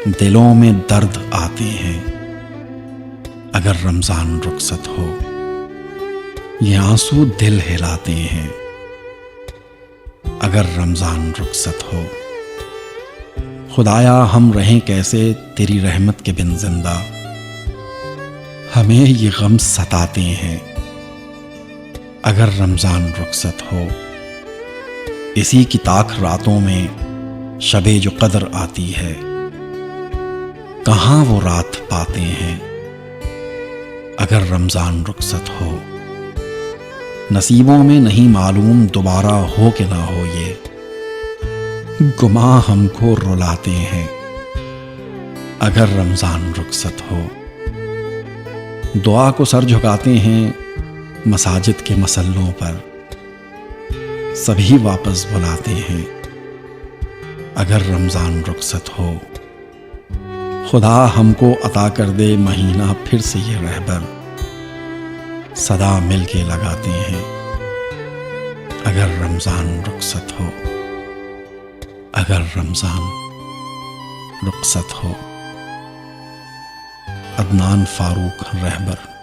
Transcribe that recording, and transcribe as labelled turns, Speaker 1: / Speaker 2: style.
Speaker 1: دلوں میں درد آتے ہیں اگر رمضان رخصت ہو، یہ آنسو دل ہلاتے ہیں اگر رمضان رخصت ہو۔ خدایا ہم رہیں کیسے تیری رحمت کے بن زندہ، ہمیں یہ غم ستاتے ہیں اگر رمضان رخصت ہو۔ اسی کی تاک راتوں میں شب جو قدر آتی ہے، کہاں وہ رات پاتے ہیں اگر رمضان رخصت ہو۔ نصیبوں میں نہیں معلوم دوبارہ ہو کہ نہ ہو، یہ گماں ہم کو رلاتے ہیں اگر رمضان رخصت ہو۔ دعا کو سر جھکاتے ہیں مساجد کے مسلوں پر، سبھی واپس بلاتے ہیں اگر رمضان رخصت ہو۔ خدا ہم کو عطا کر دے مہینہ پھر سے یہ رہبر، صدا مل کے لگاتے ہیں اگر رمضان رخصت ہو، اگر رمضان رخصت ہو۔ عدنان فاروق رہبر۔